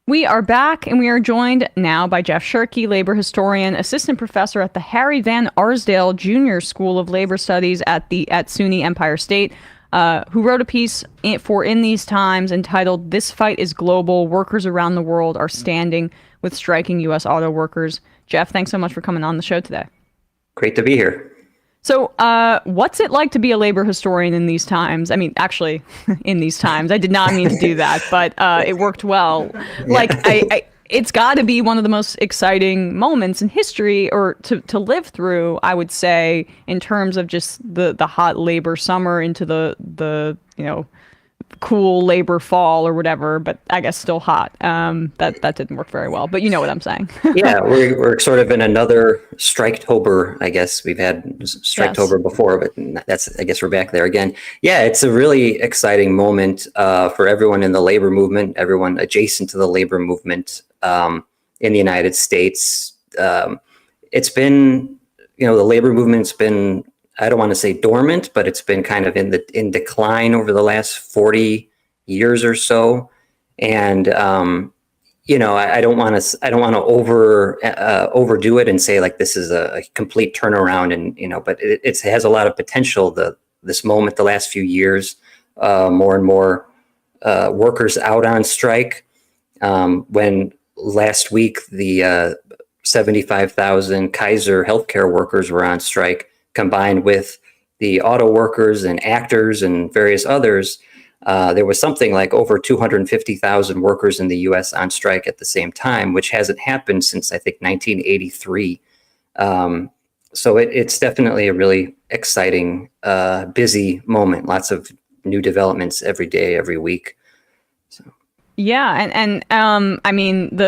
We are back, and we are joined now by Jeff Schuhrke, labor historian, assistant professor at the Harry Van Arsdale Jr. School of Labor Studies at SUNY Empire State, who wrote a piece for In These Times entitled "This Fight is Global. Workers around the world are standing with striking U.S. auto workers." Jeff, thanks so much for coming on the show today. Great to be here. So what's it like to be a labor historian in these times? I mean, actually, in these times, I did not mean to do that, but it worked well. Like, it's got to be one of the most exciting moments in history, or to live through, I would say, in terms of just the hot labor summer into the cool labor fall or whatever, but I guess still hot. That didn't work very well, but you know what I'm saying. Yeah, we're sort of in another Striketober, I guess. We've had Striketober before, but I guess we're back there again. Yeah, it's a really exciting moment for everyone in the labor movement, everyone adjacent to the labor movement in the United States. It's been, the labor movement's been, I don't want to say dormant, but it's been kind of in decline over the last 40 years or so. And, I don't want to overdo it and say like this is a complete turnaround, and, but it has a lot of potential. This moment, the last few years, more and more workers out on strike. When last week, the 75,000 Kaiser healthcare workers were on strike, combined with the auto workers and actors and various others, there was something like over 250,000 workers in the U.S. on strike at the same time, which hasn't happened since, I think, 1983. So it's definitely a really exciting, busy moment. Lots of new developments every day, every week. So. Yeah, and I mean,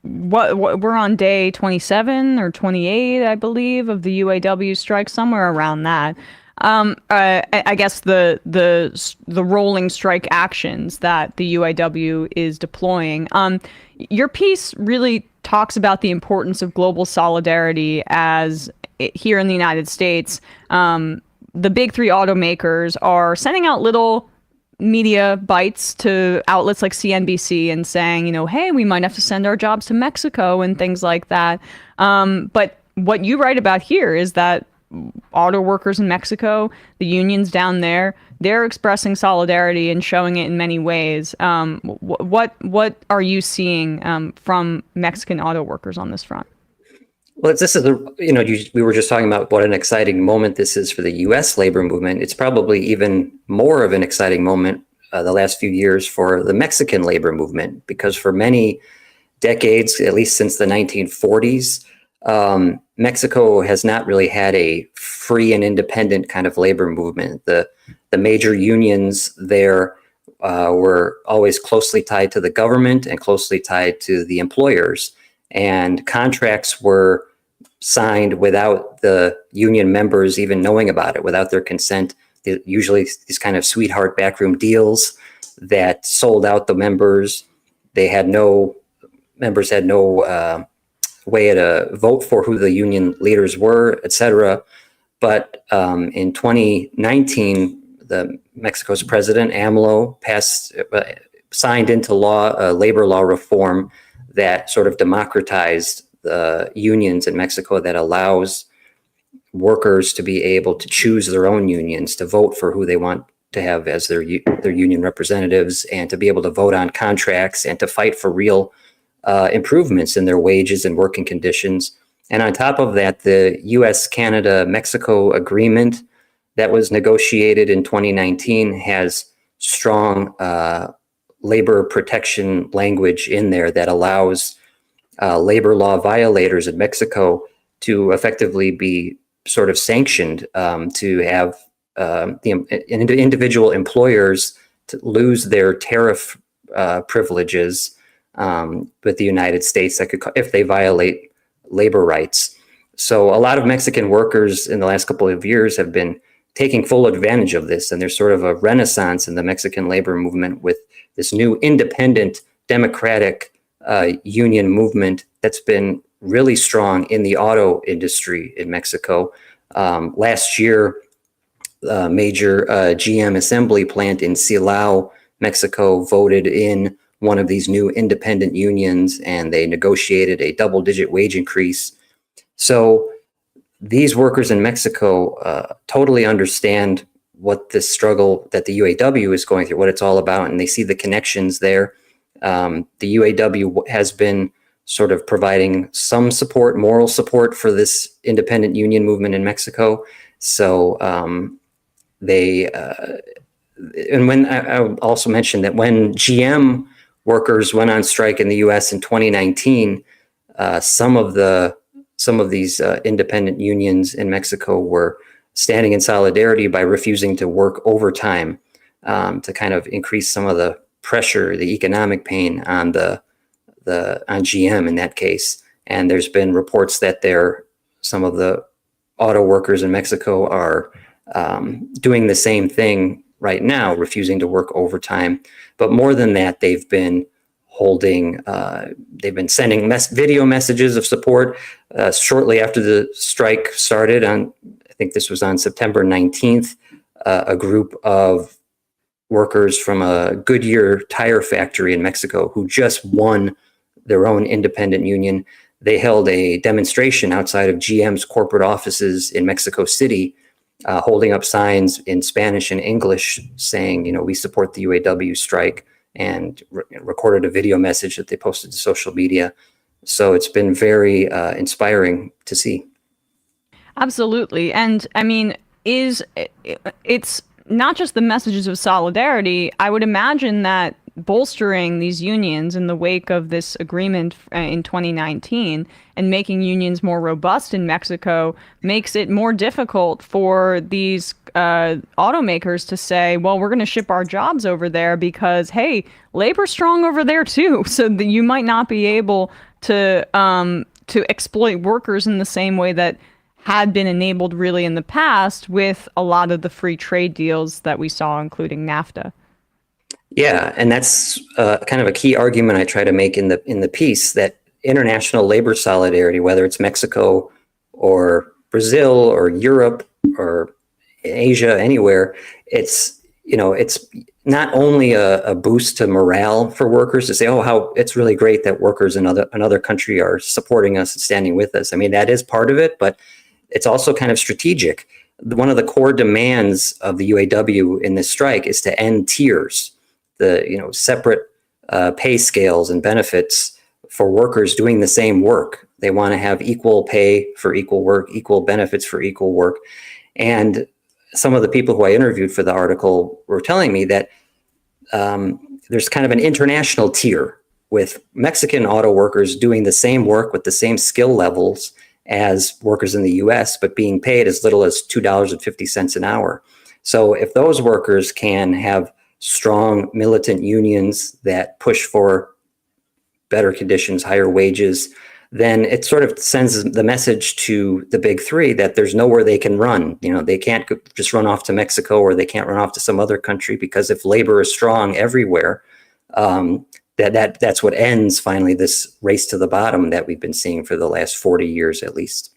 what we're on day 27 or 28, I believe, of the UAW strike, somewhere around that. I guess the rolling strike actions that the UAW is deploying. Your piece really talks about the importance of global solidarity as here in the United States. The big three automakers are sending out little media bites to outlets like CNBC and saying, hey, we might have to send our jobs to Mexico and things like that. But what you write about here is that auto workers in Mexico, the unions down there, they're expressing solidarity and showing it in many ways. What are you seeing from Mexican auto workers on this front? Well, this is we were just talking about what an exciting moment this is for the U.S. labor movement. It's probably even more of an exciting moment the last few years for the Mexican labor movement, because for many decades, at least since the 1940s, Mexico has not really had a free and independent kind of labor movement. The major unions there were always closely tied to the government and closely tied to the employers. And contracts were signed without the union members even knowing about it, without their consent. Usually these kind of sweetheart backroom deals that sold out the members. Members had no way to vote for who the union leaders were, etc. But in 2019, Mexico's president, AMLO, signed into law labor law reform that sort of democratized the unions in Mexico, that allows workers to be able to choose their own unions, to vote for who they want to have as their union representatives, and to be able to vote on contracts and to fight for real improvements in their wages and working conditions. And on top of that, the U.S.-Canada-Mexico agreement that was negotiated in 2019 has strong labor protection language in there that allows labor law violators in Mexico to effectively be sort of sanctioned, to have individual employers to lose their tariff privileges with the United States that could, if they violate labor rights. So a lot of Mexican workers in the last couple of years have been taking full advantage of this, and there's sort of a renaissance in the Mexican labor movement with this new independent democratic union movement that's been really strong in the auto industry in Mexico. Last year, major GM assembly plant in Silao, Mexico, voted in one of these new independent unions, and they negotiated a double-digit wage increase. So these workers in Mexico totally understand what this struggle that the UAW is going through, what it's all about, and they see the connections there. The UAW has been sort of providing some support, moral support for this independent union movement in Mexico. So and when I also mentioned that when GM workers went on strike in the U.S. in 2019, some of these independent unions in Mexico were standing in solidarity by refusing to work overtime to kind of increase some of the pressure, the economic pain on on GM in that case. And there's been reports that some of the auto workers in Mexico are doing the same thing right now, refusing to work overtime. But more than that, they've been sending video messages of support. Shortly after the strike started, I think this was on September 19th, a group of workers from a Goodyear tire factory in Mexico who just won their own independent union. They held a demonstration outside of GM's corporate offices in Mexico City, holding up signs in Spanish and English saying, we support the UAW strike, and recorded a video message that they posted to social media. So it's been very inspiring to see. Absolutely. And I mean, it's not just the messages of solidarity. I would imagine that bolstering these unions in the wake of this agreement in 2019 and making unions more robust in Mexico makes it more difficult for these automakers to say, well, we're going to ship our jobs over there because, hey, labor's strong over there too. So that you might not be able to exploit workers in the same way that had been enabled really in the past with a lot of the free trade deals that we saw, including NAFTA. Yeah, and that's kind of a key argument I try to make in the piece, that international labor solidarity, whether it's Mexico or Brazil or Europe or Asia, anywhere, it's not only a boost to morale for workers to say, oh, how it's really great that workers in another country are supporting us and standing with us. I mean, that is part of it, but it's also kind of strategic. One of the core demands of the UAW in this strike is to end tiers, the separate pay scales and benefits for workers doing the same work. They want to have equal pay for equal work, equal benefits for equal work. And some of the people who I interviewed for the article were telling me that there's kind of an international tier with Mexican auto workers doing the same work with the same skill levels as workers in the US, but being paid as little as $2.50 an hour. So if those workers can have strong militant unions that push for better conditions, higher wages, then it sort of sends the message to the big three that there's nowhere they can run. They can't just run off to Mexico, or they can't run off to some other country, because if labor is strong everywhere, that's what ends finally this race to the bottom that we've been seeing for the last 40 years at least.